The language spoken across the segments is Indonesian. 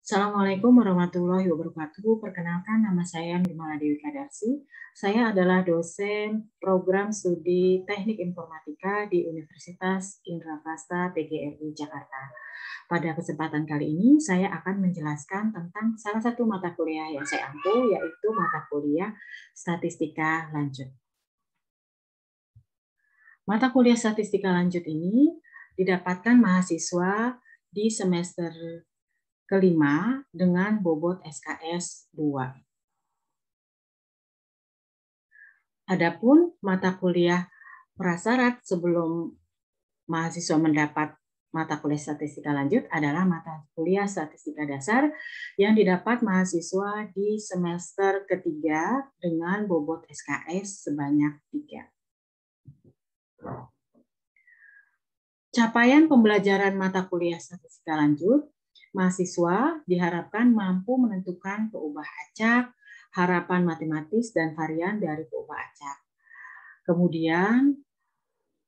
Assalamualaikum warahmatullahi wabarakatuh. Perkenalkan, nama saya Nirmala Dewi Kadarsi. Saya adalah dosen program studi Teknik Informatika di Universitas Indraprasta PGRI Jakarta. Pada kesempatan kali ini, saya akan menjelaskan tentang salah satu mata kuliah yang saya ampu, yaitu mata kuliah Statistika Lanjut. Mata kuliah Statistika Lanjut ini didapatkan mahasiswa di semester kelima dengan bobot SKS 2. Adapun mata kuliah prasyarat sebelum mahasiswa mendapat mata kuliah statistika lanjut adalah mata kuliah statistika dasar yang didapat mahasiswa di semester ketiga dengan bobot SKS sebanyak 3. Capaian pembelajaran mata kuliah statistika lanjut, mahasiswa diharapkan mampu menentukan peubah acak, harapan matematis, dan varian dari peubah acak. Kemudian,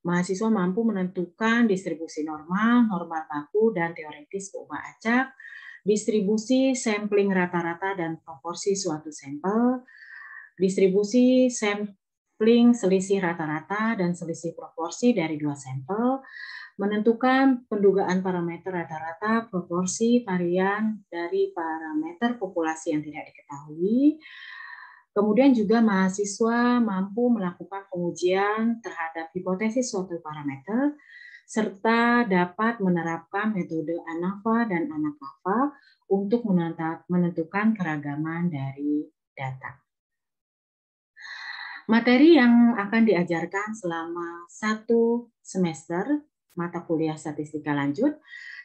mahasiswa mampu menentukan distribusi normal, normal baku, dan teoritis peubah acak, distribusi sampling rata-rata dan proporsi suatu sampel, distribusi sampling selisih rata-rata dan selisih proporsi dari dua sampel, menentukan pendugaan parameter rata-rata, proporsi, varian dari parameter populasi yang tidak diketahui. Kemudian juga mahasiswa mampu melakukan pengujian terhadap hipotesis suatu parameter, serta dapat menerapkan metode ANAVA dan ANAKAVA untuk menentukan keragaman dari data. Materi yang akan diajarkan selama 1 semester mata kuliah statistika lanjut,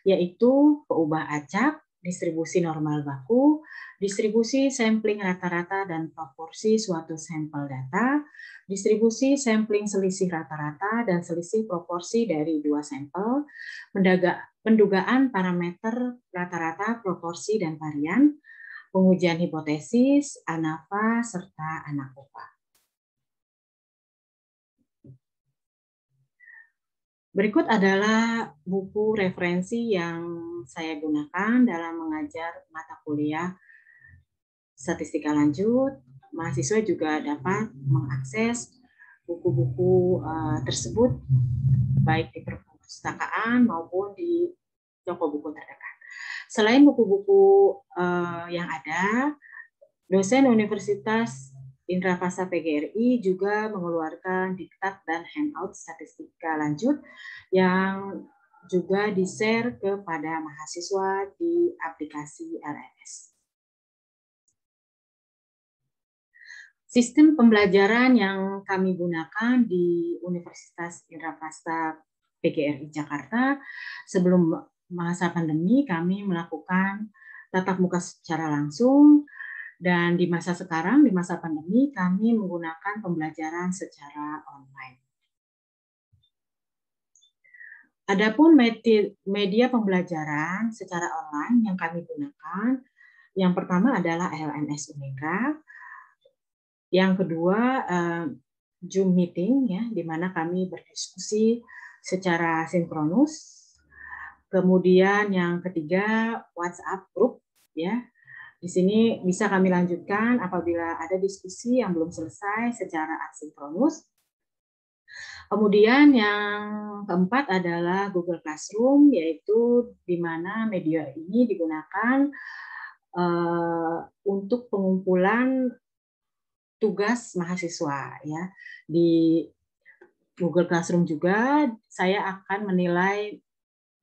yaitu peubah acak, distribusi normal baku, distribusi sampling rata-rata dan proporsi suatu sampel data, distribusi sampling selisih rata-rata dan selisih proporsi dari dua sampel, pendugaan parameter rata-rata, proporsi, dan varian, pengujian hipotesis, ANAVA, serta ANAKOVA. Berikut adalah buku referensi yang saya gunakan dalam mengajar mata kuliah statistika lanjut. Mahasiswa juga dapat mengakses buku-buku tersebut baik di perpustakaan maupun di toko buku terdekat. Selain buku-buku yang ada, dosen Universitas Indraprasta PGRI juga mengeluarkan diktat dan handout statistika lanjut yang juga di-share kepada mahasiswa di aplikasi LMS. Sistem pembelajaran yang kami gunakan di Universitas Indraprasta PGRI Jakarta, sebelum masa pandemi kami melakukan tatap muka secara langsung, dan di masa sekarang, di masa pandemi, kami menggunakan pembelajaran secara online. Adapun media pembelajaran secara online yang kami gunakan, yang pertama adalah LMS Unega, yang kedua Zoom meeting, ya, di mana kami berdiskusi secara sinkronus. Kemudian yang ketiga WhatsApp group, ya. Di sini bisa kami lanjutkan apabila ada diskusi yang belum selesai secara asinkronus. Kemudian yang keempat adalah Google Classroom, yaitu di mana media ini digunakan untuk pengumpulan tugas mahasiswa. Ya. Di Google Classroom juga saya akan menilai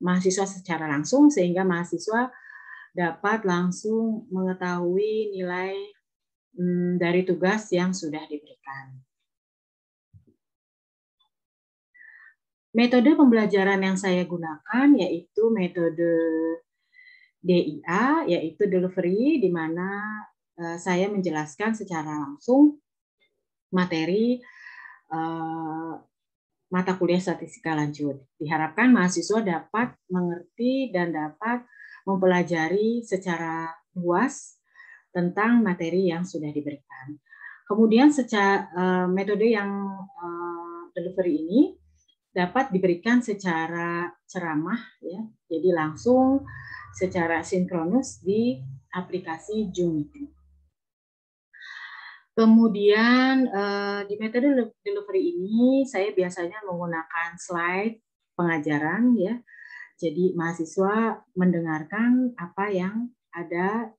mahasiswa secara langsung sehingga mahasiswa dapat langsung mengetahui nilai dari tugas yang sudah diberikan. Metode pembelajaran yang saya gunakan yaitu metode DIA, yaitu delivery, di mana saya menjelaskan secara langsung materi mata kuliah statistika lanjut. Diharapkan mahasiswa dapat mengerti dan dapat mempelajari secara luas tentang materi yang sudah diberikan. Kemudian metode yang delivery ini dapat diberikan secara ceramah, ya, jadi langsung secara sinkronus di aplikasi Zoom Meeting. Kemudian di metode delivery ini saya biasanya menggunakan slide pengajaran ya. Jadi mahasiswa mendengarkan apa yang ada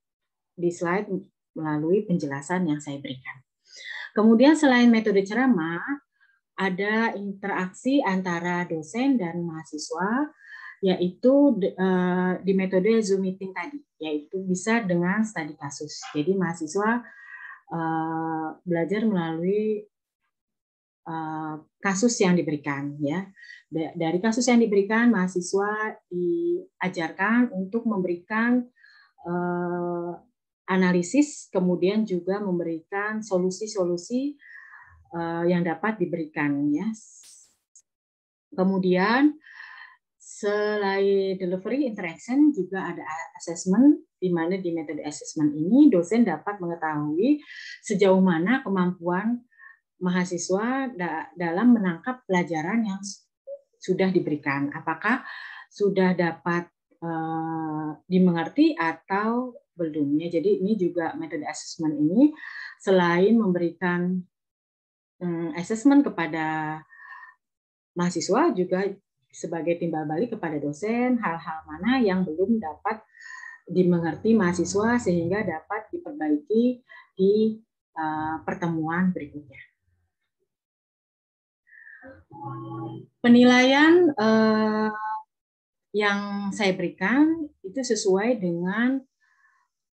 di slide melalui penjelasan yang saya berikan. Kemudian selain metode ceramah, ada interaksi antara dosen dan mahasiswa, yaitu di metode Zoom Meeting tadi, yaitu bisa dengan studi kasus. Jadi mahasiswa belajar melalui kasus yang diberikan, ya. Dari kasus yang diberikan, mahasiswa diajarkan untuk memberikan analisis, kemudian juga memberikan solusi-solusi yang dapat diberikan, ya. Kemudian selain delivery interaction juga ada assessment, di mana di metode assessment ini dosen dapat mengetahui sejauh mana kemampuan mahasiswa dalam menangkap pelajaran yang sudah diberikan. Apakah sudah dapat dimengerti atau belum, ya. Jadi ini juga metode assessment ini selain memberikan assessment kepada mahasiswa, juga sebagai timbal balik kepada dosen hal-hal mana yang belum dapat dimengerti mahasiswa sehingga dapat diperbaiki di pertemuan berikutnya. Penilaian yang saya berikan itu sesuai dengan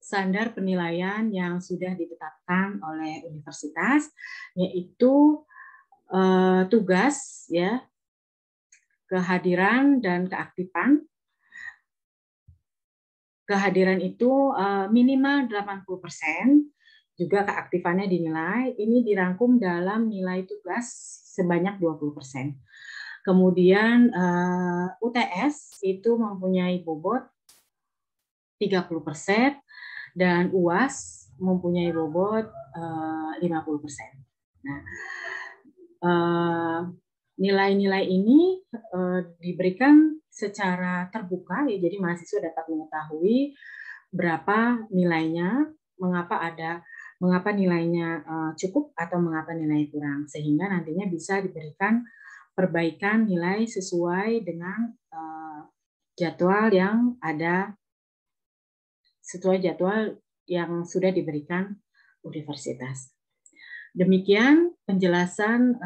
standar penilaian yang sudah ditetapkan oleh universitas, yaitu tugas, ya, kehadiran dan keaktifan. Kehadiran itu minimal 80%, juga keaktifannya dinilai. Ini dirangkum dalam nilai tugas sebanyak 20%. Kemudian UTS itu mempunyai bobot 30% dan UAS mempunyai bobot 50%. Nah, nilai-nilai ini diberikan secara terbuka, ya, jadi mahasiswa dapat mengetahui berapa nilainya, mengapa nilainya cukup atau mengapa nilainya kurang, sehingga nantinya bisa diberikan perbaikan nilai sesuai dengan jadwal yang ada, sesuai jadwal yang sudah diberikan universitas. Demikian penjelasan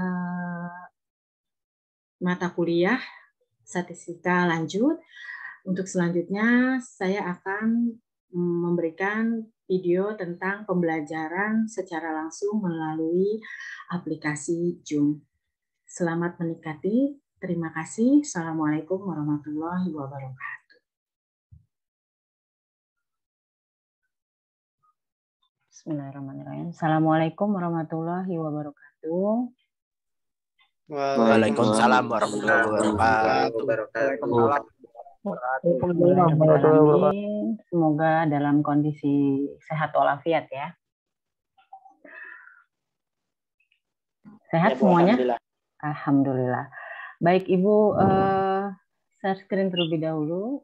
mata kuliah statistika lanjut. Untuk selanjutnya saya akan memberikan video tentang pembelajaran secara langsung melalui aplikasi Zoom. Selamat menikmati. Terima kasih. Assalamualaikum warahmatullahi wabarakatuh. Bismillahirrahmanirrahim. Assalamualaikum warahmatullahi wabarakatuh. Waalaikumsalam warahmatullahi wabarakatuh. Semoga dalam kondisi sehat walafiat, ya. Sehat ya, semuanya? Alhamdulillah. Alhamdulillah. Baik, Ibu, share screen terlebih dahulu.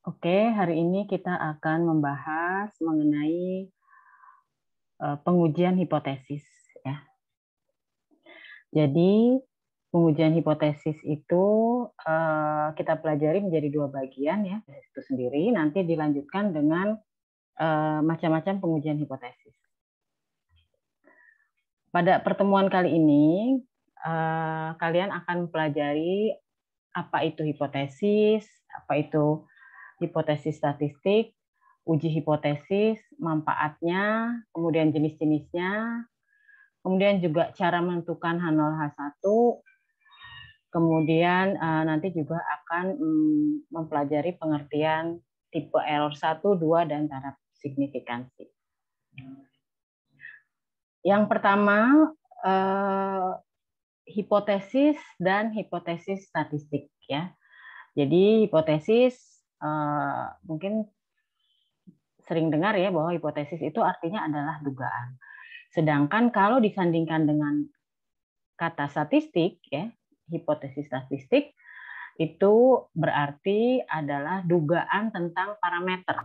Oke, hari ini kita akan membahas mengenai pengujian hipotesis, ya. Jadi pengujian hipotesis itu kita pelajari menjadi dua bagian, ya, itu sendiri. Nanti dilanjutkan dengan macam-macam pengujian hipotesis. Pada pertemuan kali ini kalian akan mempelajari apa itu hipotesis, apa itu hipotesis statistik, uji hipotesis, manfaatnya, kemudian jenis-jenisnya, kemudian juga cara menentukan H0, H1, kemudian nanti juga akan mempelajari pengertian tipe error 1, 2, dan taraf signifikansi. Yang pertama, hipotesis dan hipotesis statistik, ya. Jadi hipotesis mungkin sering dengar, ya, bahwa hipotesis itu artinya adalah dugaan. Sedangkan kalau disandingkan dengan kata statistik, ya, hipotesis statistik itu berarti adalah dugaan tentang parameter.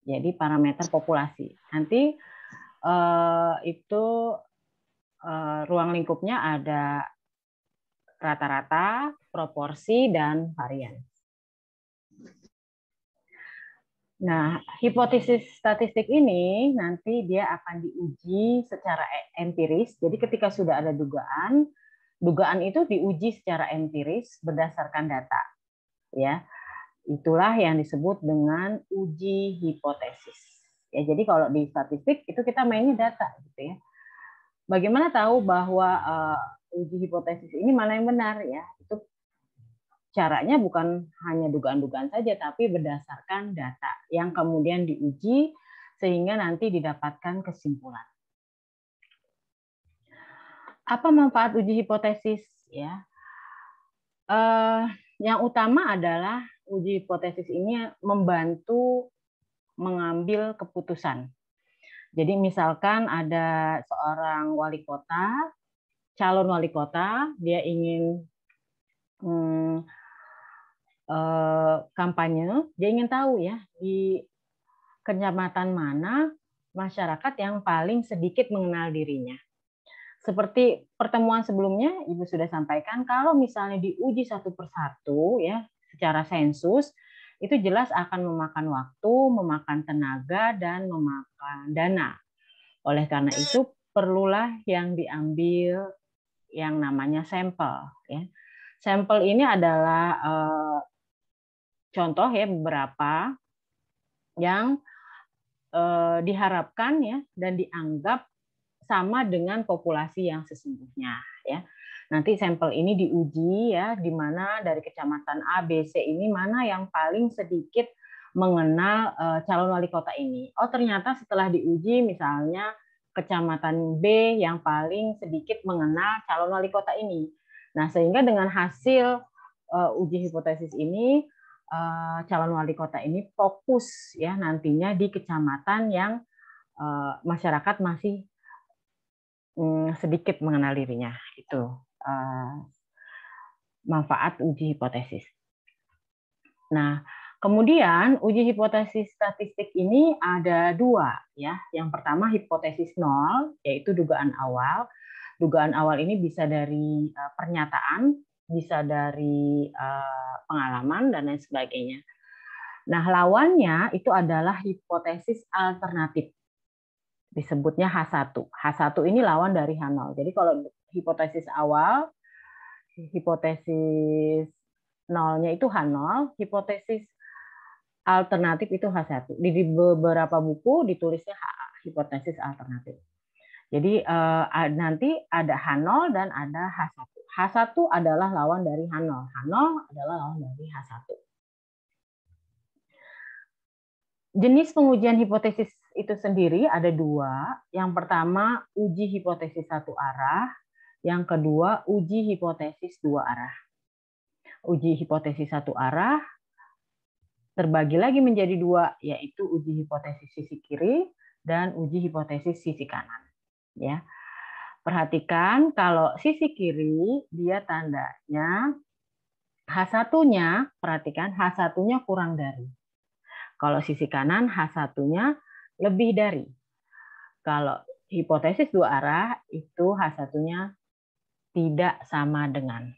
Jadi parameter populasi. Nanti itu ruang lingkupnya ada rata-rata, proporsi, dan varian. Nah, hipotesis statistik ini nanti dia akan diuji secara empiris. Jadi ketika sudah ada dugaan, dugaan itu diuji secara empiris berdasarkan data. Ya, itulah yang disebut dengan uji hipotesis. Ya, jadi kalau di statistik itu kita mainnya data, gitu ya. Bagaimana tahu bahwa uji hipotesis ini mana yang benar, ya? Itu caranya bukan hanya dugaan-dugaan saja, tapi berdasarkan data yang kemudian diuji sehingga nanti didapatkan kesimpulan. Apa manfaat uji hipotesis? Ya, yang utama adalah uji hipotesis ini membantu mengambil keputusan. Jadi misalkan ada seorang wali kota, calon wali kota, dia ingin kampanye, dia ingin tahu ya di kecamatan mana masyarakat yang paling sedikit mengenal dirinya. Seperti pertemuan sebelumnya, Ibu sudah sampaikan, kalau misalnya diuji satu persatu ya secara sensus, itu jelas akan memakan waktu, memakan tenaga, dan memakan dana. Oleh karena itu, perlulah yang diambil yang namanya sampel. Ya. Sampel ini adalah contoh ya beberapa yang diharapkan ya dan dianggap sama dengan populasi yang sesungguhnya ya. Nanti sampel ini diuji ya di mana dari kecamatan A, B, C ini mana yang paling sedikit mengenal calon wali kota ini. Oh, ternyata setelah diuji misalnya kecamatan B yang paling sedikit mengenal calon wali kota ini. Nah, sehingga dengan hasil uji hipotesis ini calon wali kota ini fokus ya nantinya di kecamatan yang masyarakat masih sedikit mengenal dirinya. Itu manfaat uji hipotesis. Nah, kemudian uji hipotesis statistik ini ada dua ya. Yang pertama hipotesis nol, yaitu dugaan awal. Dugaan awal ini bisa dari pernyataan, bisa dari pengalaman dan lain sebagainya. Nah, lawannya itu adalah hipotesis alternatif. Disebutnya H1. H1 ini lawan dari H0. Jadi kalau hipotesis awal, hipotesis nolnya itu H0, hipotesis alternatif itu H1. Di beberapa buku ditulisnya hipotesis alternatif. Jadi nanti ada H0 dan ada H1. H1 adalah lawan dari H0. H0 adalah lawan dari H1. Jenis pengujian hipotesis itu sendiri ada dua. Yang pertama, uji hipotesis satu arah. Yang kedua, uji hipotesis dua arah. Uji hipotesis satu arah terbagi lagi menjadi dua, yaitu uji hipotesis sisi kiri dan uji hipotesis sisi kanan. Ya, perhatikan kalau sisi kiri dia tandanya H1-nya, perhatikan H1-nya kurang dari. Kalau sisi kanan H1-nya lebih dari. Kalau hipotesis dua arah itu H1-nya tidak sama dengan.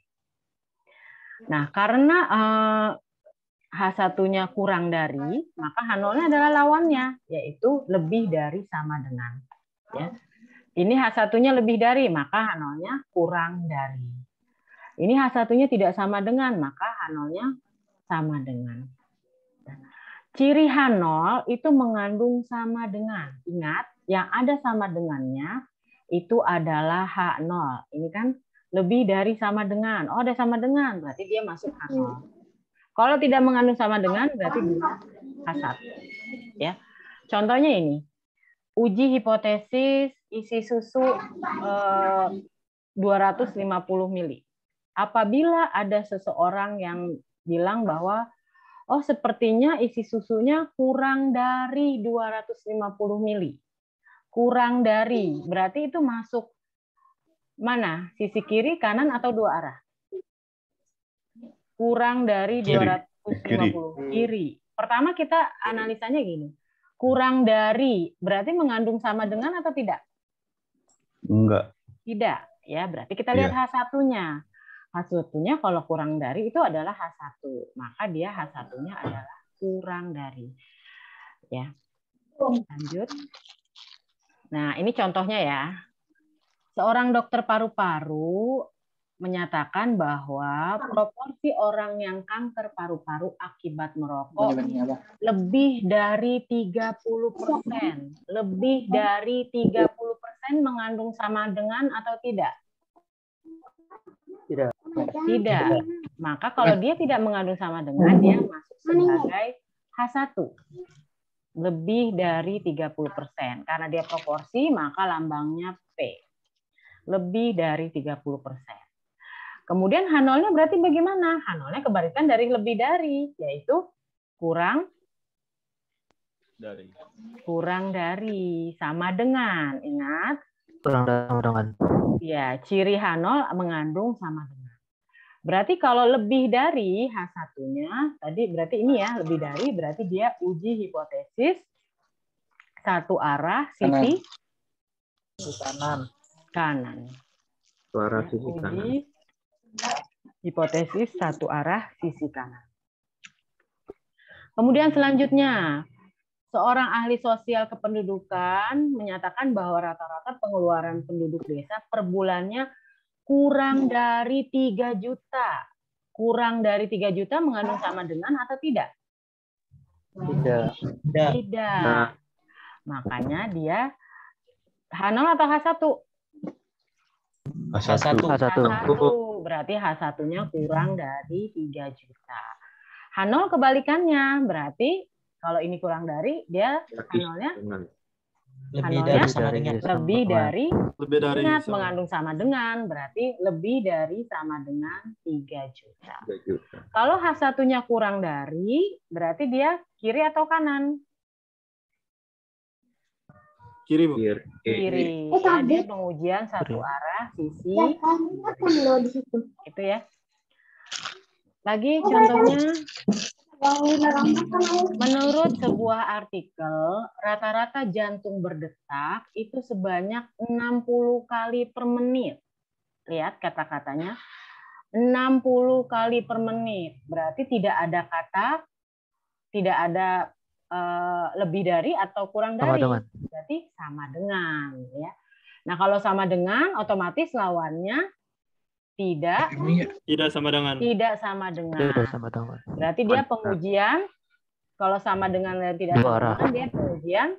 Nah, karena H1-nya kurang dari, maka H0-nya adalah lawannya, yaitu lebih dari sama dengan. Ya. Ini H1-nya lebih dari, maka H0-nya kurang dari. Ini H1-nya tidak sama dengan, maka H0-nya sama dengan. Ciri H0 itu mengandung sama dengan. Ingat, yang ada sama dengannya itu adalah H0. Ini kan lebih dari sama dengan. Oh, ada sama dengan, berarti dia masuk H0. Kalau tidak mengandung sama dengan, berarti dia H1. Ya. Contohnya ini. Uji hipotesis isi susu 250 mili. Apabila ada seseorang yang bilang bahwa oh, sepertinya isi susunya kurang dari 250 mili. Kurang dari, berarti itu masuk Mana? Sisi kiri, kanan, atau dua arah? Kurang dari 250. Kiri. Pertama kita analisanya gini. Kurang dari berarti mengandung sama dengan atau tidak? Enggak. Tidak. Ya, berarti kita lihat H1-nya. H1-nya kalau kurang dari itu adalah H1. Maka dia H1-nya adalah kurang dari. Ya. Lanjut. Nah, ini contohnya ya. Seorang dokter paru-paru menyatakan bahwa proporsi orang yang kanker paru-paru akibat merokok lebih dari 30%. Lebih dari 30% mengandung sama dengan atau tidak? Tidak. Maka kalau dia tidak mengandung sama dengan, dia masuk sebagai H1. Lebih dari 30%. Karena dia proporsi, maka lambangnya P. Lebih dari 30%. Kemudian H0-nya berarti bagaimana? H0-nya kebalikan dari lebih dari, yaitu kurang dari, sama dengan. Ingat? Kurang sama dengan. Ya, ciri H0 mengandung sama dengan. Berarti kalau lebih dari H1-nya, tadi berarti ini ya, lebih dari, berarti dia uji hipotesis satu arah sisi kanan. Suara sisi kanan. Uji hipotesis satu arah sisi kanan. Kemudian selanjutnya, seorang ahli sosial kependudukan menyatakan bahwa rata-rata pengeluaran penduduk desa per bulannya kurang dari 3 juta. Kurang dari 3 juta mengandung sama dengan atau tidak? Tidak. Makanya dia H0 atau H1? H1. Berarti H1-nya kurang dari 3 juta. H0 kebalikannya, berarti kalau ini kurang dari, dia H0-nya lebih dari ingat mengandung sama dengan, berarti lebih dari sama dengan 3 juta. Kalau H1-nya kurang dari, berarti dia kiri atau kanan? Kiri, Bu. Kiri. Ya, dia pengujian satu arah sisi. Itu ya. Lagi contohnya, menurut sebuah artikel, rata-rata jantung berdetak itu sebanyak 60 kali per menit. Lihat kata-katanya. 60 kali per menit. Berarti tidak ada kata, tidak ada lebih dari atau kurang dari, berarti sama dengan, ya. Nah, kalau sama dengan, otomatis lawannya tidak sama dengan. Berarti dia pengujian, kalau sama dengan dan tidak sama dengan, dia pengujian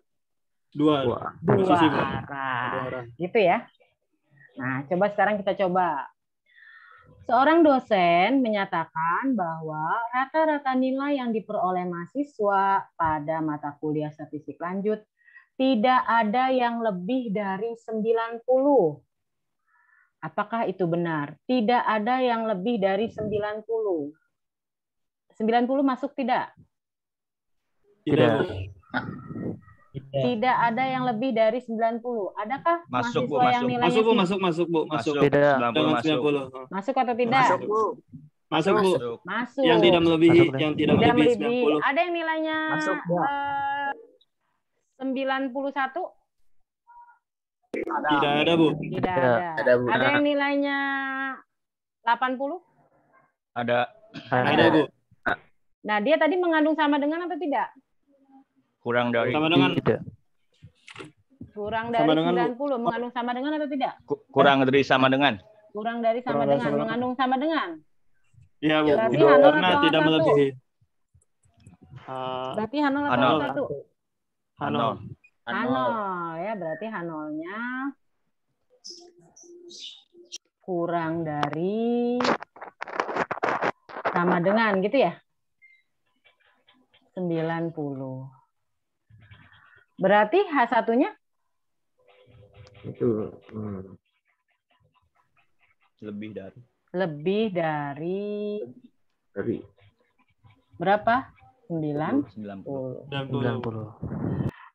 dua arah. Gitu ya. Nah, coba sekarang kita coba. Seorang dosen menyatakan bahwa rata-rata nilai yang diperoleh mahasiswa pada mata kuliah statistik lanjut tidak ada yang lebih dari 90. Apakah itu benar? Tidak ada yang lebih dari 90. 90 masuk tidak? Tidak. Tidak ada yang lebih dari 90. Adakah mahasiswa yang nilainya masuk, Bu. Tidak. 90. Masuk atau tidak? Masuk, Bu. Masuk. Yang tidak melebihi, tidak melebihi. 90. Ada yang nilainya 91? Tidak ada, Bu. Tidak ada. Ada yang nilainya 80? Ada, Bu. Nah, dia tadi mengandung sama dengan atau tidak? Kurang dari. Sama dengan. Tidak. Kurang dari 90. Mengandung sama dengan atau tidak? Kurang dari sama dengan. Kurang dari sama dengan. Mengandung sama dengan? Iya, Bu. Berarti Karena tidak melebihi. Berarti H0 atau H1? H0. Ya, berarti H0-nya kurang dari sama dengan gitu ya? 90. Berarti H1-nya? Itu Lebih dari. Lebih dari berapa? 90.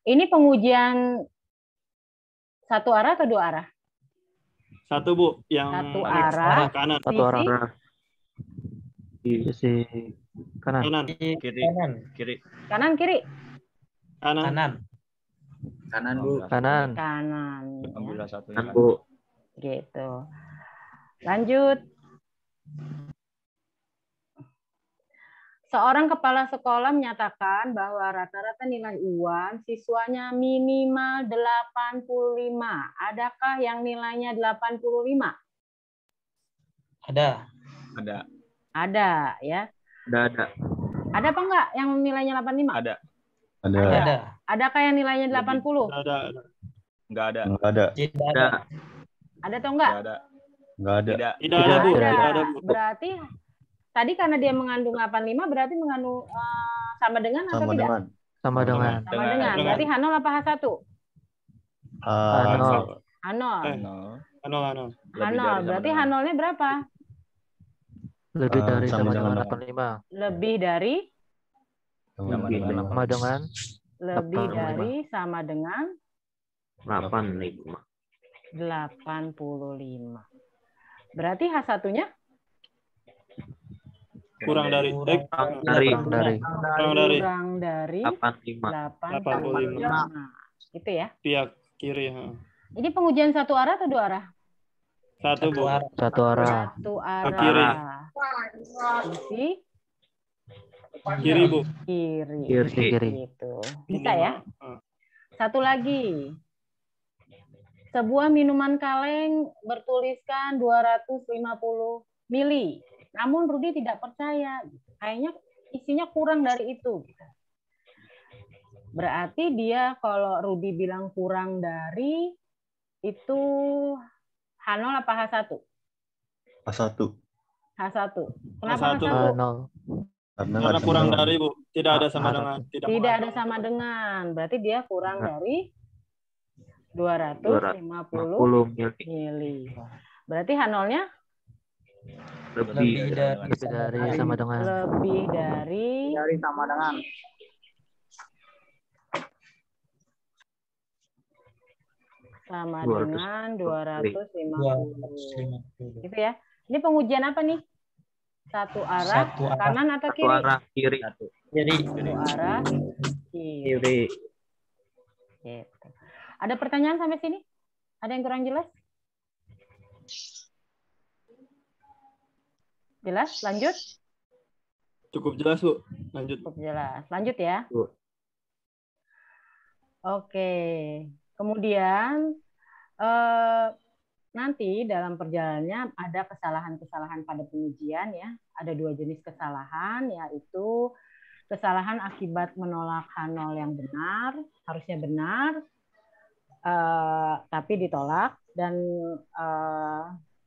Ini pengujian satu arah atau dua arah? Satu, Bu. Yang Satu paling arah. kanan. Satu arah. Sisi Di sisi kanan. Kanan. Kiri. Kanan. Kiri. kanan kiri Kanan. Kanan. Kanan, Bu. Kanan. kanan ya. Ambillah satunya. Kanan, Bu. Gitu. Lanjut. Seorang kepala sekolah menyatakan bahwa rata-rata nilai UAN siswanya minimal 85. Adakah yang nilainya 85? Ada. Ada. Ada ya. Ada. Ada apa enggak yang nilainya 85? Ada. Ada. Ada. Adakah yang nilainya 80? Ada. Enggak ada. Enggak ada. Tidak Ada. ada. Ada atau enggak? Enggak ada. Enggak ada. Tidak. Tidak ada, Bu. Ada. Tidak ada, Bu. Berarti tadi karena dia mengandung 85 berarti mengandung sama dengan atau Sama tidak? dengan. Sama dengan. Sama dengan. Berarti H0 apa H1? Nol. H0. No. Ano. H0. Berarti H0-nya berapa? Lebih dari sama sama dengan dengan 85. Lebih dari Sama dengan Sama dengan lebih 85. dari sama dengan 85. 85. Berarti H1-nya Kurang dari. Kurang Kurang dari. 85. 85. Gitu ya. Pihak kiri. Ini pengujian satu arah atau dua arah? Satu, Bu. arah. Satu arah. Satu arah. Kiri. Sisi Kiri, Bu. kiri. Kiri. Gitu. Bisa ya? Minimal. Satu lagi. Sebuah minuman kaleng bertuliskan 250 mili. Namun Rudi tidak percaya. Kayaknya isinya kurang dari itu. Berarti dia kalau Rudi bilang kurang dari itu H0 apa H1? A1. H1. Kenapa H1. H1? Nol. Karena kurang dari, Bu. Tidak ada sama dengan. Tidak ada sama dengan. Berarti dia kurang dari 250 50 mili. mili. Berarti H0-nya Lebih dari sama dengan. lebih dari sama dengan. sama 200. dengan 250. 250. Gitu ya. Ini pengujian apa nih? Satu arah, Satu arah. kanan atau Satu kiri? arah kiri. Jadi Satu arah kiri. Kiri. Gitu. Ada pertanyaan sampai sini? Ada yang kurang jelas? Jelas? Lanjut? Cukup jelas, Bu. Lanjut. Cukup jelas. Lanjut ya. Bu. Oke. Kemudian nanti dalam perjalanannya ada kesalahan-kesalahan pada pengujian ya. Ada dua jenis kesalahan, yaitu kesalahan akibat menolak H0 yang benar, harusnya benar, tapi ditolak. Dan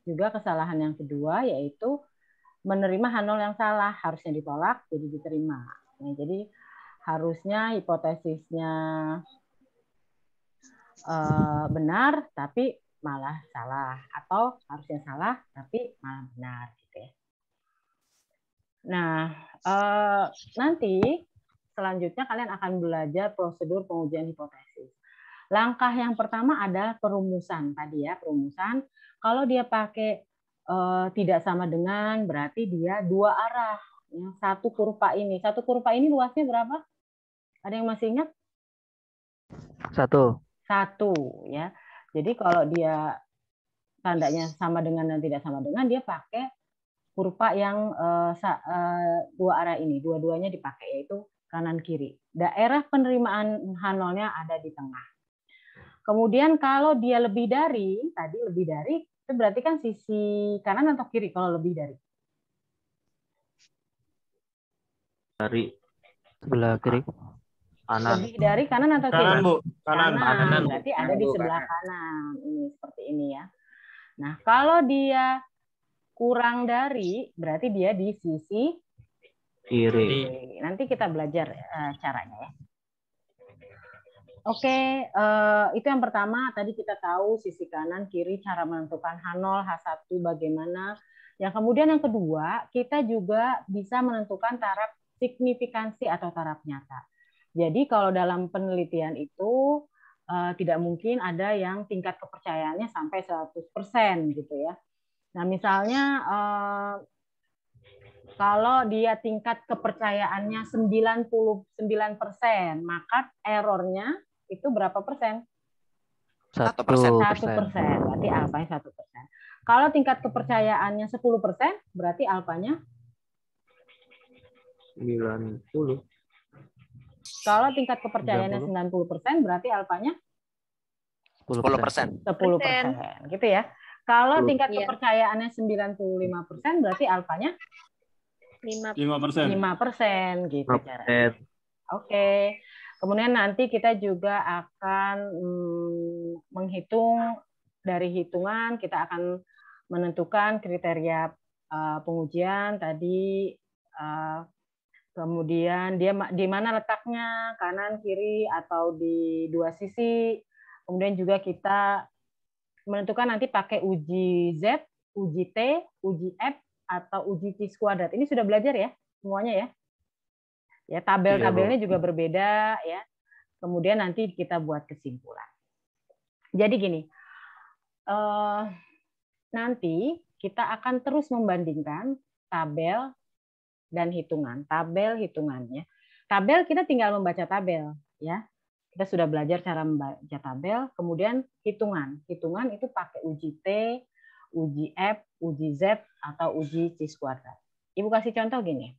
juga kesalahan yang kedua yaitu menerima H0 yang salah, harusnya ditolak, jadi diterima. Nah, jadi harusnya hipotesisnya benar, tapi malah salah. Atau harusnya salah, tapi malah benar. Gitu ya. Nah, nanti selanjutnya kalian akan belajar prosedur pengujian hipotesis. Langkah yang pertama adalah perumusan. Tadi ya, perumusan. Kalau dia pakai tidak sama dengan, berarti dia dua arah. Ya, satu kurva ini. Satu kurva ini luasnya berapa? Ada yang masih ingat? Satu. Satu. Ya. Jadi kalau dia tandanya sama dengan dan tidak sama dengan, dia pakai kurva yang dua arah ini. Dua-duanya dipakai, yaitu kanan-kiri. Daerah penerimaan H0-nya ada di tengah. Kemudian kalau dia lebih dari, tadi lebih dari, itu berarti kan sisi kanan atau kiri kalau lebih dari? Dari sebelah kiri. Kanan. Lebih dari kanan atau kiri? Kanan, Bu. Kanan. Kanan. Berarti ada di Bu, sebelah kanan. kanan. Ini seperti ini ya. Nah, kalau dia kurang dari, berarti dia di sisi Kiri. kiri. Nanti kita belajar caranya ya. Oke, itu yang pertama. Tadi kita tahu sisi kanan, kiri, cara menentukan H0, H1 bagaimana. Yang kemudian yang kedua, kita juga bisa menentukan taraf signifikansi atau taraf nyata. Jadi kalau dalam penelitian itu tidak mungkin ada yang tingkat kepercayaannya sampai 100% gitu ya. Nah, misalnya kalau dia tingkat kepercayaannya 99%, maka errornya itu berapa persen? 1%. 1%. Berarti alfanya 1%. Kalau tingkat kepercayaannya 10%, berarti alfanya 90. Kalau tingkat kepercayaannya 90%, berarti alfanya 10%. 10%. Gitu ya. Kalau 10. tingkat Iya. kepercayaannya 95%, berarti alfanya 5. 5%. 5% gitu caranya. Oke. Kemudian nanti kita juga akan menghitung dari hitungan, kita akan menentukan kriteria pengujian tadi, kemudian dia di mana letaknya, kanan, kiri, atau di dua sisi. Kemudian juga kita menentukan nanti pakai uji Z, uji T, uji F, atau uji Chi kuadrat. Ini sudah belajar ya semuanya ya. Ya, tabel-tabelnya juga berbeda ya. Kemudian nanti kita buat kesimpulan. Jadi gini, nanti kita akan terus membandingkan tabel dan hitungan. Tabel hitungannya. Tabel kita tinggal membaca tabel ya. Kita sudah belajar cara membaca tabel, kemudian hitungan. Hitungan itu pakai uji T, uji F, uji Z, atau uji Chi kuadrat. Ibu kasih contoh gini.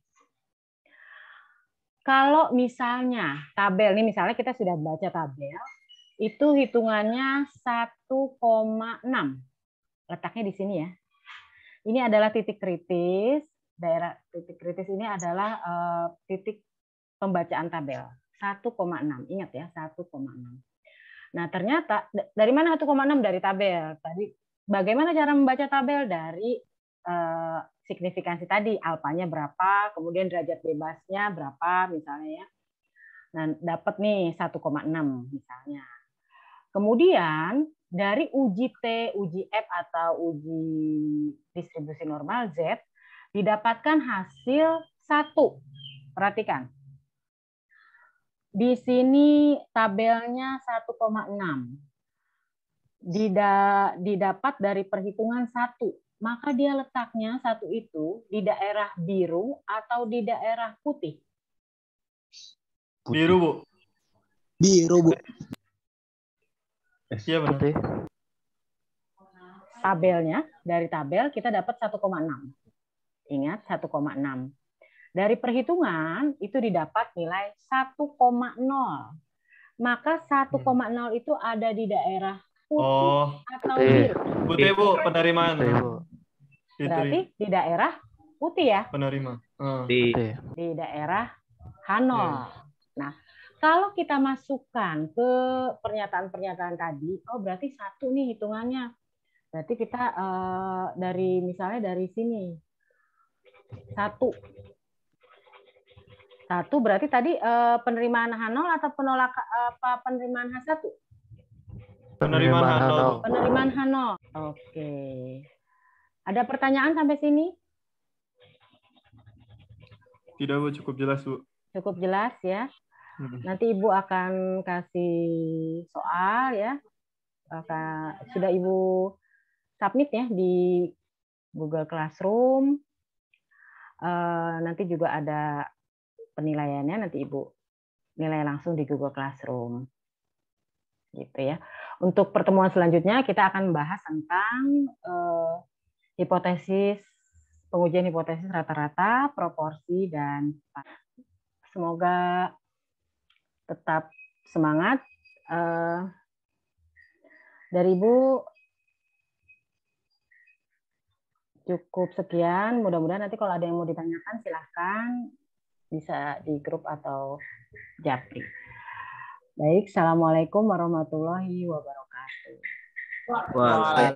Kalau misalnya tabel, ini misalnya kita sudah baca tabel, itu hitungannya 1,6. Letaknya di sini ya. Ini adalah titik kritis. Daerah titik kritis ini adalah titik pembacaan tabel. 1,6. Ingat ya, 1,6. Nah, ternyata dari mana 1,6? Dari tabel. Tadi bagaimana cara membaca tabel? Dari signifikansi tadi, alfanya berapa, kemudian derajat bebasnya berapa misalnya ya. Nah, dapat nih 1,6 misalnya. Kemudian dari uji T, uji F, atau uji distribusi normal Z, didapatkan hasil 1. Perhatikan. Di sini tabelnya 1,6. Didapat dari perhitungan 1. Maka dia letaknya 1 itu di daerah biru atau di daerah putih? Biru, Bu. Biru, Bu. Iya benar. Putih. Tabelnya, dari tabel kita dapat 1,6. Ingat, 1,6. Dari perhitungan itu didapat nilai 1,0. Maka 1,0 itu ada di daerah putih atau biru? Putih, Bu, penerimaan. Putih, Bu. Berarti di daerah putih ya? Penerima. Putih. Di daerah H0. Nah, kalau kita masukkan ke pernyataan-pernyataan tadi, oh berarti 1 nih hitungannya. Berarti kita dari misalnya dari sini 1 berarti tadi penerimaan H0 atau penerimaan H1? Penerimaan H0. Penerimaan H0. Oke. Ada pertanyaan sampai sini? Tidak, Bu, cukup jelas, Bu. Cukup jelas ya. Nanti Ibu akan kasih soal ya. Sudah Ibu submit ya di Google Classroom. Nanti juga ada penilaiannya, nanti Ibu nilai langsung di Google Classroom. Gitu ya. Untuk pertemuan selanjutnya kita akan membahas tentang hipotesis, pengujian hipotesis rata-rata, proporsi, dan semoga tetap semangat. Dari Ibu cukup sekian. Mudah-mudahan nanti kalau ada yang mau ditanyakan silahkan bisa di grup atau japri. Baik, Assalamualaikum warahmatullahi wabarakatuh. Wah.